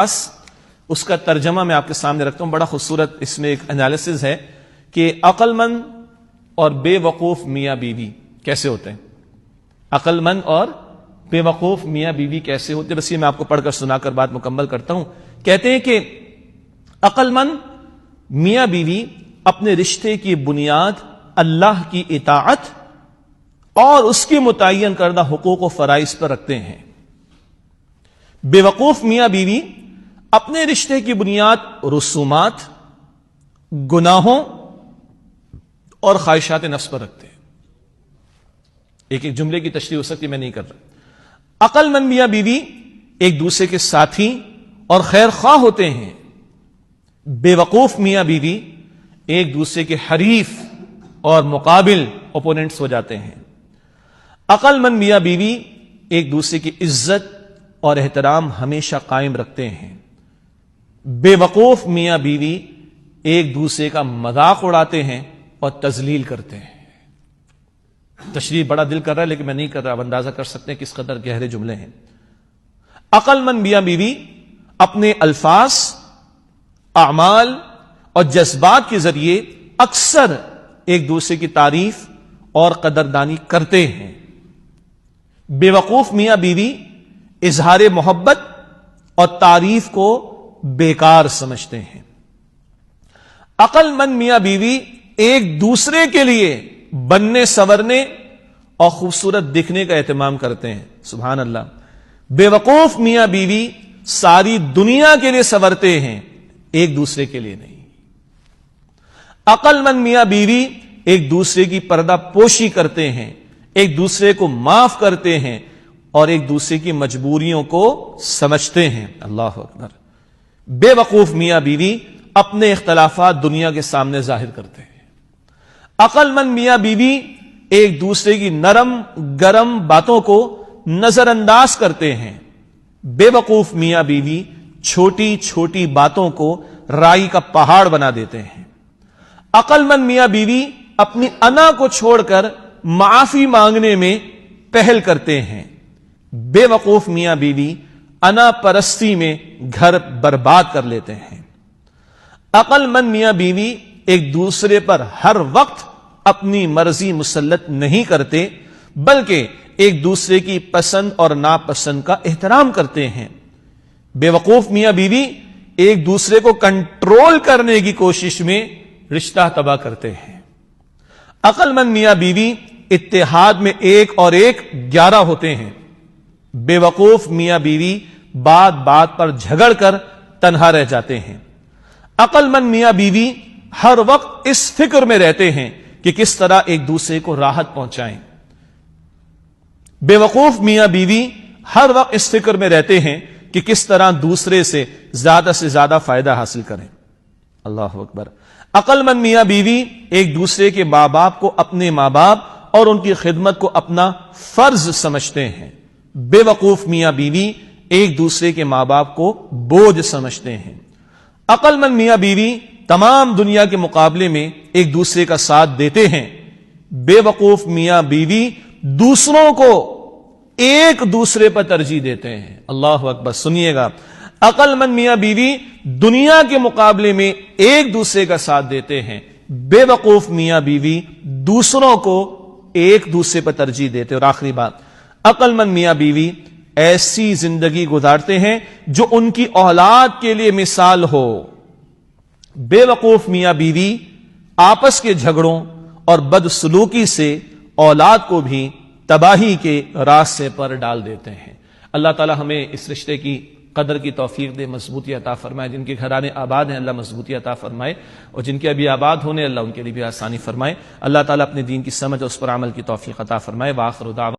اس کا ترجمہ میں آپ کے سامنے رکھتا ہوں. بڑا خوبصورت اس میں ایک انالیسز ہے کہ عقل مند اور بے وقوف میاں بیوی کیسے ہوتے ہیں. عقل مند اور بے وقوف میاں بیوی کیسے ہوتے ہیں. بس یہ میں آپ کو پڑھ کر سنا کر بات مکمل کرتا ہوں. کہتے ہیں کہ عقل مند میاں بیوی اپنے رشتے کی بنیاد اللہ کی اطاعت اور اس کی متعین کردہ حقوق و فرائض پر رکھتے ہیں. بے وقوف میاں بیوی اپنے رشتے کی بنیاد رسومات، گناہوں اور خواہشات نفس پر رکھتے ہیں. ایک ایک جملے کی تشریح ہو سکتی میں نہیں کر رہا. عقل مند میاں بیوی ایک دوسرے کے ساتھی اور خیر خواہ ہوتے ہیں. بے وقوف میاں بیوی ایک دوسرے کے حریف اور مقابل اوپوننٹس ہو جاتے ہیں. عقل مند میاں بیوی ایک دوسرے کی عزت اور احترام ہمیشہ قائم رکھتے ہیں. بے وقوف میاں بیوی ایک دوسرے کا مذاق اڑاتے ہیں اور تذلیل کرتے ہیں. تشریح بڑا دل کر رہا ہے لیکن میں نہیں کر رہا. اب اندازہ کر سکتے ہیں کس قدر گہرے جملے ہیں. عقل مند میاں بیوی اپنے الفاظ، اعمال اور جذبات کے ذریعے اکثر ایک دوسرے کی تعریف اور قدردانی کرتے ہیں. بے وقوف میاں بیوی اظہار محبت اور تعریف کو بیکار سمجھتے ہیں. عقل مند میاں بیوی ایک دوسرے کے لیے بننے سنورنے اور خوبصورت دکھنے کا اہتمام کرتے ہیں. سبحان اللہ. بے وقوف میاں بیوی ساری دنیا کے لیے سنورتے ہیں، ایک دوسرے کے لیے نہیں. عقل مند میاں بیوی ایک دوسرے کی پردہ پوشی کرتے ہیں، ایک دوسرے کو معاف کرتے ہیں اور ایک دوسرے کی مجبوریوں کو سمجھتے ہیں. اللہ اکبر. بے وقوف میاں بیوی اپنے اختلافات دنیا کے سامنے ظاہر کرتے ہیں. عقل مند میاں بیوی ایک دوسرے کی نرم گرم باتوں کو نظر انداز کرتے ہیں. بے وقوف میاں بیوی چھوٹی چھوٹی باتوں کو رائی کا پہاڑ بنا دیتے ہیں. عقل مند میاں بیوی اپنی انا کو چھوڑ کر معافی مانگنے میں پہل کرتے ہیں. بے وقوف میاں بیوی انا پرستی میں گھر برباد کر لیتے ہیں. عقل مند میاں بیوی ایک دوسرے پر ہر وقت اپنی مرضی مسلط نہیں کرتے بلکہ ایک دوسرے کی پسند اور ناپسند کا احترام کرتے ہیں. بے وقوف میاں بیوی ایک دوسرے کو کنٹرول کرنے کی کوشش میں رشتہ تباہ کرتے ہیں. عقل مند میاں بیوی اتحاد میں ایک اور ایک 11 ہوتے ہیں. بے وقوف میاں بیوی بات بات پر جھگڑ کر تنہا رہ جاتے ہیں. عقل مند میاں بیوی ہر وقت اس فکر میں رہتے ہیں کہ کس طرح ایک دوسرے کو راحت پہنچائیں. بے وقوف میاں بیوی ہر وقت اس فکر میں رہتے ہیں کہ کس طرح دوسرے سے زیادہ فائدہ حاصل کریں. اللہ اکبر. عقل مند میاں بیوی ایک دوسرے کے ماں باپ کو اپنے ماں باپ اور ان کی خدمت کو اپنا فرض سمجھتے ہیں. بے وقوف میاں بیوی ایک دوسرے کے ماں باپ کو بوجھ سمجھتے ہیں. عقل مند میاں بیوی تمام دنیا کے مقابلے میں ایک دوسرے کا ساتھ دیتے ہیں. بے وقوف میاں بیوی دوسروں کو ایک دوسرے پر ترجیح دیتے ہیں. اللہ اکبر. سنیے گا. عقل مند میاں بیوی دنیا کے مقابلے میں ایک دوسرے کا ساتھ دیتے ہیں. بے وقوف میاں بیوی دوسروں کو ایک دوسرے پر ترجیح دیتے. اور آخری بات، عقل مند میاں بیوی ایسی زندگی گزارتے ہیں جو ان کی اولاد کے لیے مثال ہو. بے وقوف میاں بیوی آپس کے جھگڑوں اور بدسلوکی سے اولاد کو بھی تباہی کے راستے پر ڈال دیتے ہیں. اللہ تعالی ہمیں اس رشتے کی قدر کی توفیق دے، مضبوطی عطا فرمائے. جن کے گھرانے آباد ہیں اللہ مضبوطی عطا فرمائے، اور جن کے ابھی آباد ہونے اللہ ان کے لیے بھی آسانی فرمائے. اللہ تعالی اپنے دین کی سمجھ اور اس پر عمل کی توفیق عطا فرمائے. وآخر دعوانا